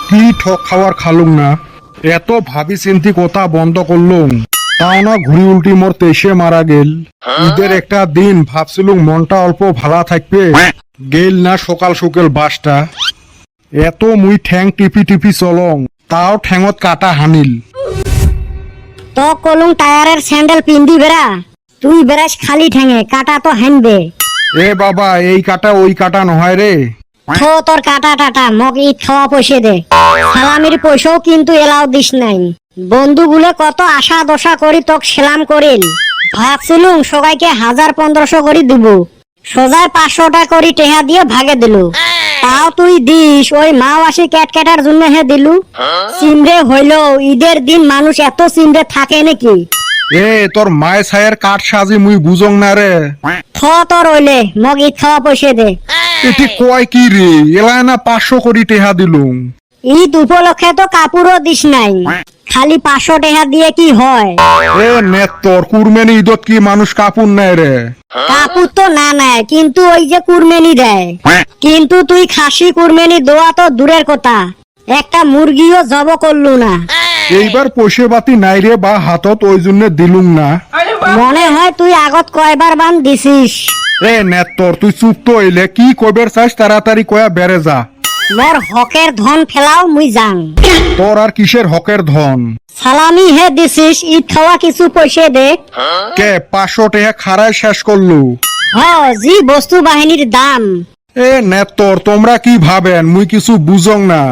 কি ঠক খাওয়ার খালুম না, এত ভাবি চিন্তি কথা বন্ধ করলুম, তাও না ঘুরি উল্টি মোর 23-এ মারা গেল। ঈদের একটা দিন ভাবছিলুম মনটা অল্প ভালা থাকবে, গেল না সকাল সকাল বাসটা। এত মুই ঠ্যাং টিপি টিপি চলং, তাও ঠ্যাঙত কাটা হানিল। তো কলুং টায়ারের স্যান্ডেল পিন্দি বেড়া, তুই বেড়াস খালি ঠেঙে, কাটা তো হানবে। এ বাবা, এই কাটা ওই কাটা নহয় রে। থো তোর কাটা টাটা, মগ ঈদ খাওয়া পয়সা দে। সালামির পয়সাও কিন্তু এলাও দিস নাই। বন্ধুগুলো কত আশা দশা করি তোক সেলাম করিল, ভাবছিলুম সবাইকে 1000-1500 করে দিব, সোজার 500 টাকা করে টেহা দিয়ে ভাগে দিলু। তাও তুই দিস, ওই মাওয়াসি ক্যাট ক্যাটার জন্য হে দিলু। চিমড়ে হইল, ঈদের দিন মানুষ এত চিমড়ে থাকে নাকি? এ তোর মায় ছায়ের কাঠ সাজি মুই বুঝং না রে। থ তোর হইলে, মগ ঈদ খাওয়া পয়সা দে। এটি কয় কি রে, এলাই না 500 কোটি টেহা দিলুম। ঈদ উপলক্ষে তো কাপড়ও দিস নাই, খালি 500 টাকা দিয়ে কি হয়? এ নেত তোর কুরবানি ঈদত কি মানুষ কাপড় নেয় রে? কাপড় তো না নেয়, কিন্তু ওই যে কুরবানি দেয়। কিন্তু তুই খাসি কুরবানি দেওয়া তো দূরের কথা, একটা মুরগিও জব করলু না। এইবার পয়সা পাতি নাই রে বা হাতত, ওই জন্য দিলুম না। মনে হয় তুই আগত কয়বার বান দিছিস। এ নেত তোর তুই চুপ তো হইলে, কি কইবার চাস তাড়াতাড়ি কয়া বেড়ে যা। মোর হকের ধন ফেলাও মুই যাং। তোর আর কিসের হকের ধন? সালামি হে দিছিস, ঈদ খাওয়া কিছু পয়সা দে। কে 500 টাকা খারায় শেষ করলু? হ, জি বস্তু বাহিনীর দাম। এ নেত তোর তোমরা কি ভাবেন মুই কিছু বুঝং না?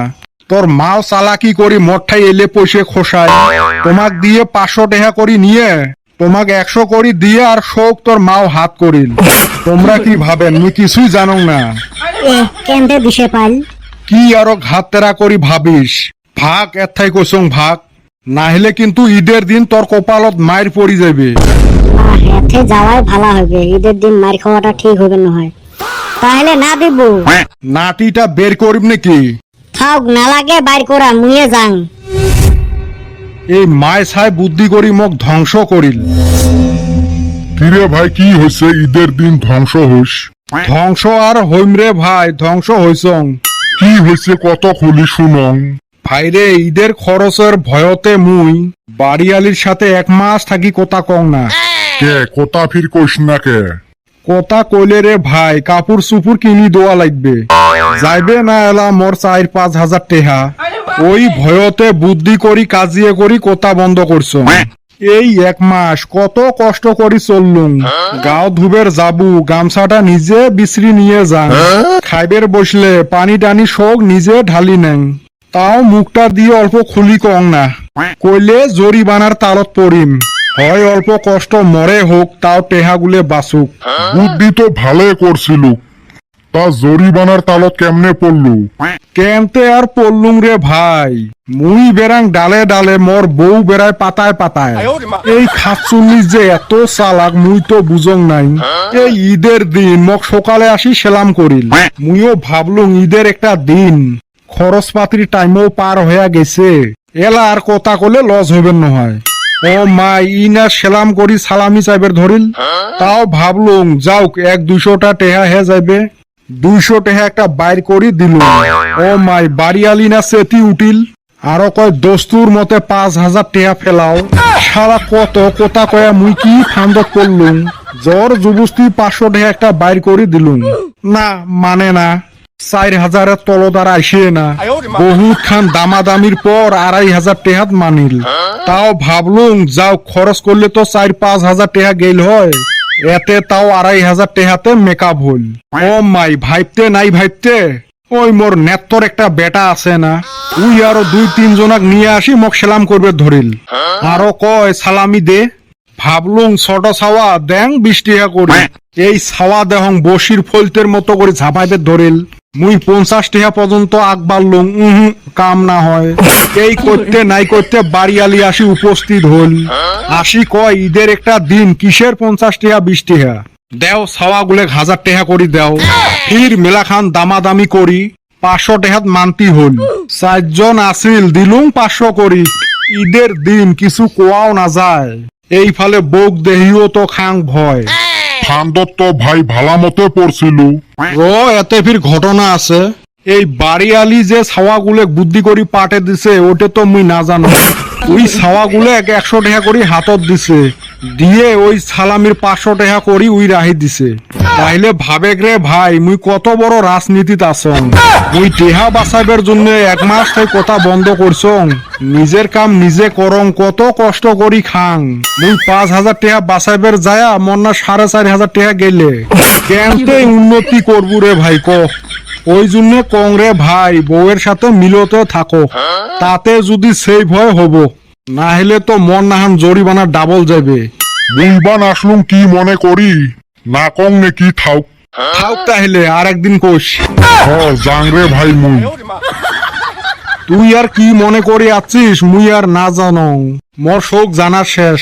তোর মাও চালাকি করি মঠাই এলে পয়সা খোসায়, তোমাক দিয়ে 500 টাকা করি নিয়ে তোমাক 100 করি দিয়ে আর শোক তোর মাও হাত করিল। তোমরা কি ভাবেন মুই কিছুই জানো না? কেন্দ্রে দিশে পাল কি আরো ঘাত তেরা করি ভাবিস? ভাগ এথাই কইসং ভাগ, নাহলে কিন্তু ঈদের দিন তোর কপালত মায়ের পড়ি যাবে। হেথে যাওয়াই ভালো হবে, ঈদের দিন মার খাওয়াটা ঠিক হবে না হয়। তাহলে না দিব, নাটিটা বের করিব নাকি? থাক না লাগে বাইর করা, মুয়ে যাং। এই মায় ছাই বুদ্ধি করি মোক ধ্বংস করিল। কিরে ভাই, কি হয়েছে? ঈদের দিন ধ্বংস হইস? ধ্বংস আর হইম রে ভাই, ধ্বংস হইসং। কি হয়েছে কত খুলি শুনং। ভাইরে, ঈদের খরচের ভয়তে মুই বাড়িয়ালির সাথে 1 মাস থাকি কথা কং না। কে কথা ফির কইস না কে? কথা কইলে রে ভাই, কাপড় চুপুর কিনি দেওয়া লাগবে, যাইবে না এলা মোর 4-5 হাজার টেহা। ওই ভয়তে বুদ্ধি করি কাজিয়ে করি কথা বন্ধ করছ। এই 1 মাস কত কষ্ট করি চললুম, গাও ধুবের যাবু, গামছাটা নিজে বিছরি নিয়ে যান, খাইবের বসলে পানি টানি শোক নিজে ঢালি নেন, তাও মুখটা দিয়ে অল্প খুলি কং না, কইলে জরিমানার তালত পড়িম। হয় অল্প কষ্ট মরে হোক, তাও টেহাগুলে বাঁচুক। বুদ্ধি তো ভালো করছিল, তা জরিমানার তালত কেমনে পড়লু? কেমতে আর পড়লুম রে ভাই, মুই বেড়াং ডালে ডালে, মোর বউ বেড়ায় পাতায় পাতায়। এই খাচ্চুল্লিশ যে এত চালাক মুই তো বুঝং নাই। এই ঈদের দিন মোক সকালে আসি সেলাম করিল, মুইও ভাবলুম ঈদের একটা দিন, খরচ পাতির টাইমও পার হয়ে গেছে, এলা আর কথা কলে লস হইবেন নহয়। ও মা, ই না সেলাম করি সালামি চাইবের ধরিল, তাও ভাবলুম যাওক 100-200 টেহা হে যাইবে, 200 টেহা একটা বাইর করি দিল। ও মাই, বাড়িয়ালি না চেতি উঠিল, আরো কয় দস্তুর মতে 5000 টেহা ফেলাও। সারা কত কথা কয়া মুই কি ফান্দত করলুম, জ্বর জুবুস্তি 500 টেহা একটা বাইর করি দিলুম। না মানে না, 4000-এর তলত আর আইসে না। বহুত খান দামাদামির পর 2500 টেহাত মানিল। তাও ভাবলুম যাও, খরচ করলে তো 4-5 হাজার টেহা গেল হয়, এতে তাও 2500 টেহাতে মেকআপ হল। ও মাই, ভাইবতে নাই ভাইবতে ওই মোর নেত্তর একটা বেটা আছে না, উই আরো 2-3 জনাক নিয়ে আসি মোক সেলাম করবে ধরিল, আরো কয় সালামি দে। ভাবলুম ছোট ছাওয়া দেং 20 টেহা করি, এই ছাওয়া দেহং বসির ফলতের মতো করে ঝাপাইবে ধরিল। মুই 50 টেহা পর্যন্ত আগ বাড়লুম, কাম না হয়। এই করতে নাই করতে বাড়িয়ালি আসি উপস্থিত হল, আসি কয় ঈদের একটা দিন, কিসের 50 টেহা 20 টেহা দেও, ছাওয়া গুলে 1000 টেহা করি দেও। ফির মেলা খান দামাদামি করি 500 টেহাত মানতি হল। 4 জন আসিল, দিলুম 500 করি। ঈদের দিন কিছু কোয়াও না যায়, এই ফালে বোক দেহিও তো খাং ভয়। ফান্দত তো ভাই ভালা মতে পড়ছিল। এতে ফির ঘটনা আছে। এই বাড়িয়ালি যে ছাওয়াগুলে বুদ্ধি করি পাটে দিছে ওটা তো মুই না জানো। ওই ছাওয়াগুলে 100 টাকা করি হাতত দিছে, দিয়ে ওই সালামির 500 টাকা করি ওই রাহি দিছে। তাইলে ভাবে রে ভাই মুই কত বড় রাজনীতিত আছং। মুই টেহা বাঁচাইবার জন্য 1 মাস থেকে কথা বন্ধ করছং, নিজের কাম নিজে করং, কত কষ্ট করি খাং। মুই 5,000 টাকা বাঁচাইবার যায়া মন না 4,500 টাকা গেলে কেমতে উন্নতি করবো রে ভাই ক। ওই জন্য কংরে ভাই বউয়ের সাথে মিলতে থাকো, তাতে যদি সেভ হয় হবো, না হলে তো মন নাহান জরিমানা ডাবল যাবে। মুইবান আসলুম কি মনে করি, না কং নে কি থাউক। থাক তাহলে আর একদিন কোষ। জাংরে ভাই মুই। তুই আর কি মনে করে আছিস মুই আর না জানো, মোর শোক জানার শেষ।